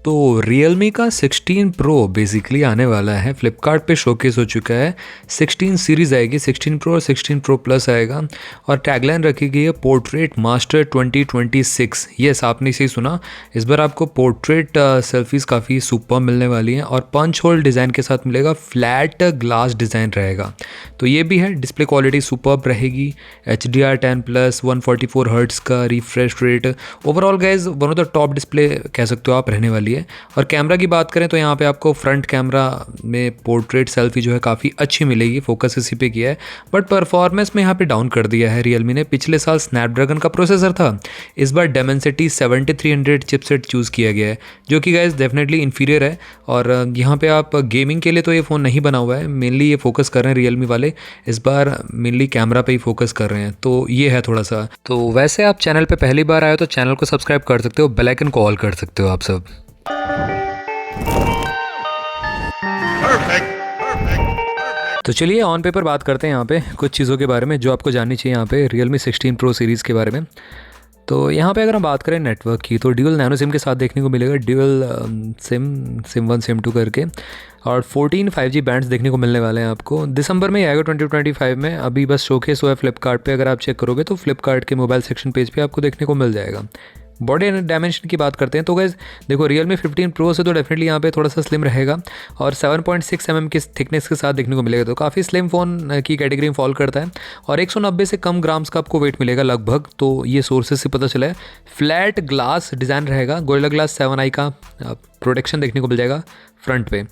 तो Realme का 16 Pro basically आने वाला है, फ्लिपकार्ट पे शोकेस हो चुका है। 16 सीरीज़ आएगी, 16 Pro और 16 Pro Plus आएगा और टैगलाइन रखी गई है पोर्ट्रेट मास्टर 2026। यस, आपने सही सुना। इस बार आपको पोर्ट्रेट सेल्फीज़ काफ़ी सुपर मिलने वाली हैं और पंच होल डिज़ाइन के साथ मिलेगा, फ्लैट ग्लास डिज़ाइन रहेगा। तो ये भी है, डिस्प्ले क्वालिटी सुपर रहेगी, HDR10+, 144 हर्ट्ज़ का refresh rate. Overall guys one of the top display कह सकते हो आप रहने वाली है। और कैमरा की बात करें तो यहाँ पे आपको फ्रंट कैमरा में पोर्ट्रेट सेल्फी जो है काफ़ी अच्छी मिलेगी, फोकस इसी पे किया है। बट परफॉर्मेंस में यहाँ पे डाउन कर दिया है रियलमी ने। पिछले साल स्नैपड्रैगन का प्रोसेसर था, इस बार डेमेंसिटी 7300 चिपसेट चूज़ किया गया है, जो कि गाइज डेफिनेटली इन्फीरियर है। और यहाँ पे आप गेमिंग के लिए तो ये फ़ोन नहीं बना हुआ है, मेनली ये फोकस कर रहे हैं रियलमी वाले, इस बार मेनली कैमरा पे ही फोकस कर रहे हैं। तो ये है थोड़ा सा। तो वैसे आप चैनल पे पहली बार आए हो तो चैनल को सब्सक्राइब कर सकते हो, बेल आइकन को ऑल कर सकते हो आप सब। तो चलिए ऑन पेपर बात करते हैं यहाँ पे कुछ चीज़ों के बारे में जो आपको जाननी चाहिए यहाँ पे Realme 16 Pro सीरीज़ के बारे में। तो यहाँ पे अगर हम बात करें नेटवर्क की तो ड्यूल नैनो सिम के साथ देखने को मिलेगा, ड्यूल सिम 1 सिम 2 करके, और 14 5G बैंड्स देखने को मिलने वाले हैं आपको। दिसंबर में ही आएगा 2025 में। अभी बस शोकेस हुआ है फ्लिपकार्ट पे, अगर आप चेक करोगे तो फ्लिपकार्ट के मोबाइल सेक्शन पेज पे आपको देखने को मिल जाएगा। बॉडी डायमेंशन की बात करते हैं तो गाइस देखो, Realme 15 Pro से तो डेफिनेटली यहाँ पे थोड़ा सा स्लिम रहेगा और 7.6 mm की थिकनेस के साथ देखने को मिलेगा, तो काफ़ी स्लिम फ़ोन की कैटेगरी में फॉल करता है। और 190 से कम ग्राम्स का आपको वेट मिलेगा लगभग, तो ये सोर्सेज से पता चला है। फ्लैट ग्लास डिज़ाइन रहेगा, गोरिल्ला ग्लास 7i का प्रोटेक्शन देखने को मिल जाएगा फ्रंट पे।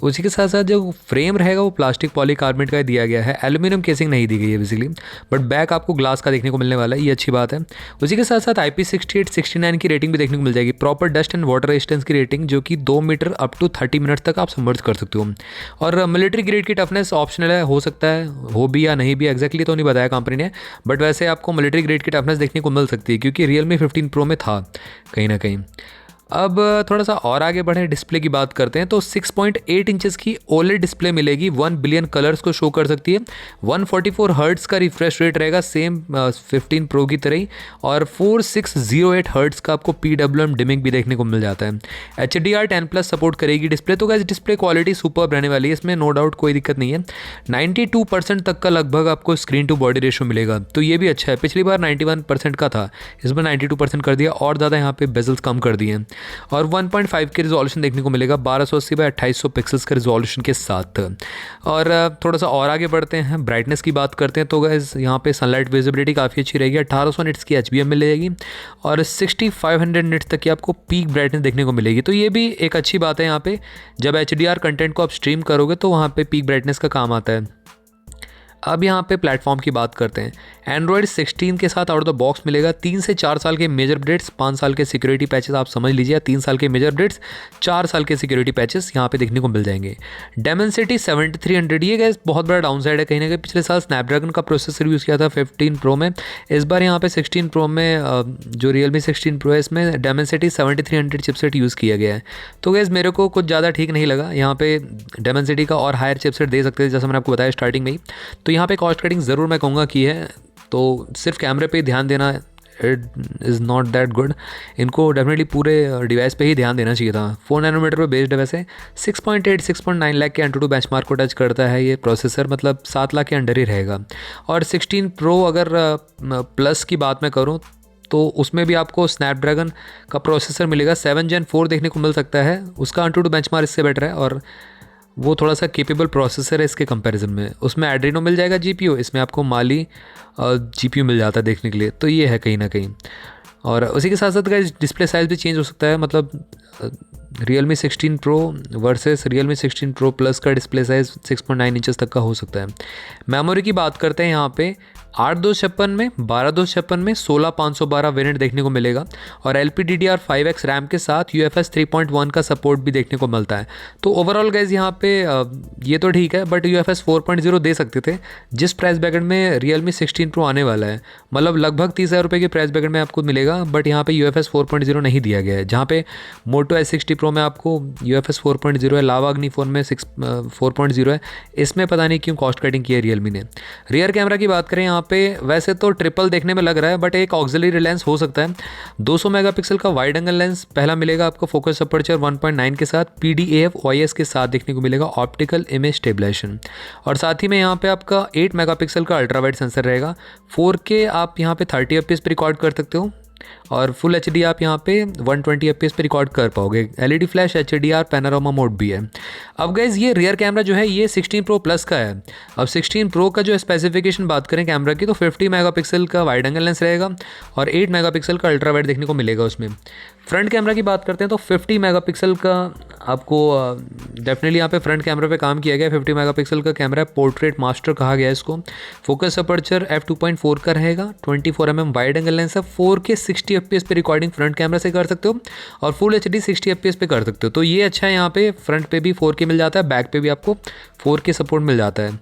उसी के साथ साथ जो फ्रेम रहेगा वो प्लास्टिक पॉलीकार्बोनेट का दिया गया है, एल्यूमिनियम केसिंग नहीं दी गई है बेसिकली, बट बैक आपको ग्लास का देखने को मिलने वाला है, ये अच्छी बात है। उसी के साथ साथ IP68 69 की रेटिंग भी देखने को मिल जाएगी, proper dust and water resistance की रेटिंग, जो कि 2 मीटर अप टू 30 मिनट तक आप सबमर्ज कर सकते हो। और मिलिट्री ग्रेड की टफनेस ऑप्शनल है, हो सकता है हो भी या नहीं भी, एग्जैक्टली तो नहीं बताया कंपनी ने, बट वैसे आपको मिलिट्री ग्रेड की टफनेस देखने को मिल सकती है क्योंकि Realme 15 Pro में था कहीं ना कहीं। अब थोड़ा सा और आगे बढ़े, डिस्प्ले की बात करते हैं तो 6.8 इंचेस की OLED डिस्प्ले मिलेगी, 1 बिलियन कलर्स को शो कर सकती है। 144 हर्ट्ज़ का रिफ्रेश रेट रहेगा, सेम 15 Pro की तरह ही, और 4608 हर्ट्ज़ का आपको PWM डिमिंग भी देखने को मिल जाता है। HDR10+ सपोर्ट करेगी डिस्प्ले, तो गाइस डिस्प्ले क्वालिटी सुपर रहने वाली है, इसमें नो डाउट कोई दिक्कत नहीं है। 92% तक का लगभग आपको स्क्रीन टू बॉडी रेशो मिलेगा, तो ये भी अच्छा है। पिछली बार 91% का था, इस बार 92% कर दिया और ज़्यादा यहाँ पे बेजल्स कम कर दिए हैं। और 1.5 के रिजोल्यूशन देखने को मिलेगा, 1280 बाई 2800 पिक्सल्स के रिजोल्यूशन के साथ। और थोड़ा सा और आगे बढ़ते हैं, ब्राइटनेस की बात करते हैं तो गाइस यहाँ पे सनलाइट विजिबिलिटी काफ़ी अच्छी रहेगी, 1800 निट्स की HBM मिलेगी और 6500 निट्स तक की आपको पीक ब्राइटनेस देखने को मिलेगी। तो ये भी एक अच्छी बात है, यहाँ पे जब HDR कंटेंट को आप स्ट्रीम करोगे तो वहाँ पे पीक ब्राइटनेस का काम आता है। अब यहाँ पे प्लेटफॉर्म की बात करते हैं, एंड्रॉयड 16 के साथ आउट ऑफ द बॉक्स मिलेगा 3 से 4 साल के मेजर अपडेट्स, 5 साल के सिक्योरिटी पैचेस आप समझ लीजिए, 3 साल के मेजर अपडेट्स, 4 साल के सिक्योरिटी पैचेस यहाँ पे देखने को मिल जाएंगे। डेमेंसिटी 7300, ये गैस बहुत बड़ा डाउन साइड है कहीं ना कहीं। पिछले साल स्नैपड्रैगन का प्रोसेसर यूज़ किया था 15 Pro में, इस बार यहाँ पे 16 Pro में जो Realme 16 Pro है इसमें डेमेंसिटी 7300 चिपसेट यूज़ किया गया है। तो गैस मेरे को कुछ ज़्यादा ठीक नहीं लगा, यहाँ पे डेमेंसिटी का और हायर चिपसेट दे सकते थे जैसा मैंने आपको बताया स्टार्टिंग में ही। तो यहाँ पे कॉस्ट कटिंग ज़रूर मैं कहूँगा की है, तो सिर्फ कैमरे पे ध्यान देना it is not that good, इनको डेफिनेटली पूरे डिवाइस पे ही ध्यान देना चाहिए था। 4 नैनोमीटर पे बेस्ड है वैसे, 6.8 6.9 लाख के Antutu बेंचमार्क को टच करता है ये प्रोसेसर, मतलब 7 लाख के अंडर ही रहेगा। और 16 Pro अगर प्लस की बात मैं करूँ तो उसमें भी आपको स्नैपड्रैगन का प्रोसेसर मिलेगा, 7 Gen 4 देखने को मिल सकता है, उसका Antutu बेंचमार्क इससे बेटर है और वो थोड़ा सा केपेबल प्रोसेसर है इसके कंपैरिजन में। उसमें एड्रीनो मिल जाएगा GPU, इसमें आपको माली GPU मिल जाता है देखने के लिए, तो ये है कहीं ना कहीं। और उसी के साथ साथ गाइस डिस्प्ले साइज़ भी चेंज हो सकता है, मतलब Realme 16 Pro versus Realme 16 Pro Plus का डिस्प्ले साइज़ 6.9 इंचेस तक का हो सकता है। मेमोरी की बात करते हैं यहाँ पे 8/256 में, 12/256 में, 16/512 वेरिएंट देखने को मिलेगा और LPDDR5X रैम के साथ UFS 3.1 का सपोर्ट भी देखने को मिलता है। तो ओवरऑल गाइज यहाँ पे ये तो ठीक है, बट UFS 4.0 दे सकते थे जिस प्राइस ब्रैकेट में Realme 16 Pro आने वाला है, मतलब लगभग 30,000 रुपये के प्राइस ब्रैकेट में आपको मिलेगा, बट यहाँ पे UFS 4.0 नहीं दिया गया है। जहाँ पे Moto S60 Pro में आपको UFS 4.0 है, लावा अग्नि फोन में 4.0 है, इसमें पता नहीं क्यों कॉस्ट कटिंग की है रियलमी ने। रियर कैमरा की बात करें यहाँ पे वैसे तो ट्रिपल देखने में लग रहा है, बट एक ऑक्सिलरी लेंस हो सकता है। 200 मेगापिक्सल का वाइड एंगल लेंस पहला मिलेगा आपको, फोकस अपर्चर 1.9 के साथ, PDAF OIS के साथ देखने को मिलेगा, ऑप्टिकल इमेज स्टेबलाइजेशन। और साथ ही में यहाँ पे आपका 8 मेगापिक्सल का अल्ट्रा वाइड सेंसर रहेगा। 4K आप यहाँ पे 30 FPS पे रिकॉर्ड कर सकते हो, और फुल एच आप यहाँ पे 120 FPS पे रिकॉर्ड कर पाओगे। LED flash, HDR, panorama mode भी है। अब गाइज ये रियर कैमरा जो है ये 16 Pro प्लस का है। अब 16 Pro का जो स्पेसिफिकेशन बात करें कैमरा की, तो 50 मेगापिक्सल का वाइड एंगल लेंस रहेगा और 8 मेगापिक्सल का अल्ट्रा वाइड देखने को मिलेगा उसमें। फ्रंट कैमरा की बात करते हैं तो 50 मेगापिक्सल का आपको डेफिनेटली यहाँ पे फ्रंट कैमरा पे काम किया गया है। 50 मेगापिक्सल का कैमरा है, पोर्ट्रेट मास्टर कहा गया है इसको। फोकस अपर्चर f2.4 का रहेगा, 24 mm वाइड एंगल लेंस है। 4K 60 FPS पे रिकॉर्डिंग फ्रंट कैमरा से कर सकते हो और फुल HD 60 FPS पे कर सकते हो। तो ये अच्छा है, यहाँ पे फ्रंट पे भी 4K मिल जाता है, बैक पे भी आपको 4K सपोर्ट मिल जाता है।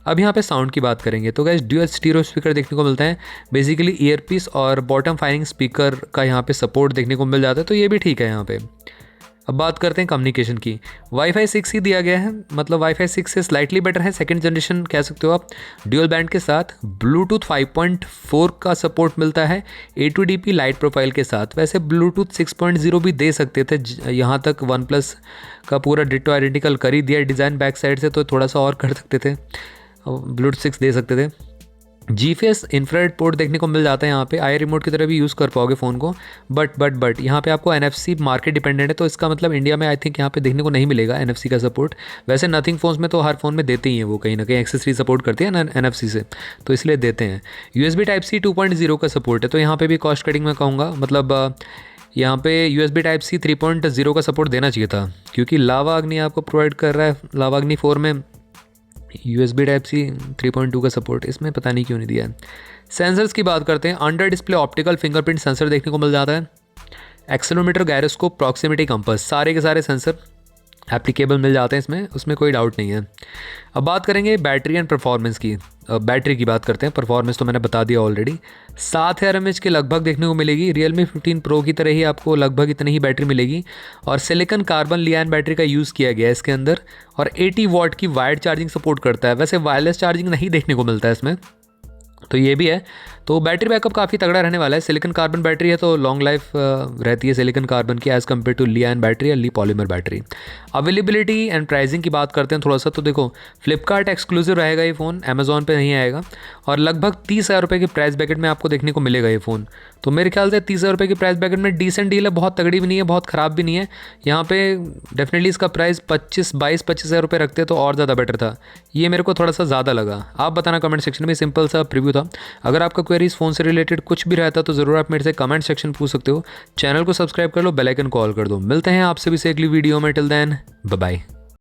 अब यहाँ पे साउंड की बात करेंगे तो गाइस ड्यूअल स्टीरियो स्पीकर देखने को मिलता है। बेसिकली ईयरपीस और बॉटम फायरिंग स्पीकर का यहाँ पे सपोर्ट देखने को मिल जाता है, तो ये भी ठीक है यहाँ पे। अब बात करते हैं कम्युनिकेशन की। Wi-Fi 6 ही दिया गया है, मतलब Wi-Fi 6 से स्लाइटली बेटर है, सेकंड जनरेशन कह सकते हो आप, ड्यूअल बैंड के साथ। ब्लूटूथ 5.4 का सपोर्ट मिलता है A2DP लाइट प्रोफाइल के साथ। वैसे ब्लूटूथ 6.0 भी दे सकते थे, यहाँ तक OnePlus का पूरा डिट्टो आइडेंटिकल कर ही दिया डिज़ाइन बैक साइड से, तो थोड़ा सा और कर सकते थे, ब्लूटूथ 6 दे सकते थे। GPS इंफ्रारेड पोर्ट देखने को मिल जाता है यहाँ पे, आई रिमोट की तरह भी यूज़ कर पाओगे फ़ोन को। बट यहाँ पे आपको NFC मार्केट डिपेंडेंट है, तो इसका मतलब इंडिया में आई थिंक यहाँ पे देखने को नहीं मिलेगा NFC का सपोर्ट। वैसे नथिंग फ़ोन्स में तो हर फ़ोन में देते ही हैं, वो कहीं ना कहीं एक्सेसरी सपोर्ट करते हैं ना NFC से, तो इसलिए देते हैं। USB Type-C 2.0 का सपोर्ट है, तो यहाँ पर भी कॉस्ट कटिंग में कहूँगा, मतलब यहाँ पे USB Type-C 3.0 का सपोर्ट देना चाहिए था, क्योंकि लावा अग्नि आपको प्रोवाइड कर रहा है। लावा अग्नि 4 में USB Type-C 3.2 का सपोर्ट इसमें पता नहीं क्यों नहीं दिया है। सेंसर्स की बात करते हैं, under display optical fingerprint sensor देखने को मिल जाता है। एक्सेलोमीटर, गायरोस्कोप, प्रॉक्सिमिटी कंपास, सारे के सारे सेंसर एप्लीकेबल मिल जाते हैं इसमें, उसमें कोई डाउट नहीं है। अब बात करेंगे बैटरी एंड परफॉर्मेंस की। बैटरी की बात करते हैं, परफॉर्मेंस तो मैंने बता दिया ऑलरेडी। 7000 mAh के लगभग देखने को मिलेगी। Realme 15 Pro की तरह ही आपको लगभग इतनी ही बैटरी मिलेगी, और सिलिकॉन कार्बन लिथियम बैटरी का यूज़ किया गया है इसके अंदर, और 80 वॉट की वायर्ड चार्जिंग सपोर्ट करता है। वैसे वायरलेस चार्जिंग नहीं देखने को मिलता है इसमें, तो ये भी है। तो बैटरी बैकअप काफ़ी तगड़ा रहने वाला है। सिलिकॉन कार्बन बैटरी है तो लॉन्ग लाइफ रहती है सिलिकॉन कार्बन की as compared to lithium battery या Li polymer battery. Availability and pricing की बात करते हैं थोड़ा सा, तो देखो फ्लिपकार्ट एक्सक्लूसिव रहेगा ये फ़ोन, अमेजोन पे नहीं आएगा, और लगभग 30,000 रुपये के प्राइस बैकेट में आपको देखने को मिलेगा ये फ़ोन। तो मेरे ख्याल से 30,000 रुपये के प्राइस बैकेट में डिसेंट डील है, बहुत तगड़ी भी नहीं है, बहुत ख़राब भी नहीं है। यहाँ पे डेफिनेटली इसका प्राइस 25,000 रुपये रखते तो और ज़्यादा बेटर था, ये मेरे को थोड़ा सा ज़्यादा लगा। आप बताना कमेंट सेक्शन में, सिंपल सा प्रीव्यू था। अगर आपका क्वेरीज फ़ोन से रिलेटेड कुछ भी रहता तो ज़रूर आप मेरे से कमेंट सेक्शन पूछ सकते हो। चैनल को सब्सक्राइब कर लो, बेल आइकन कॉल कर दो। मिलते हैं आपसे भी से अगली वीडियो में, टिल देन बाय बाय।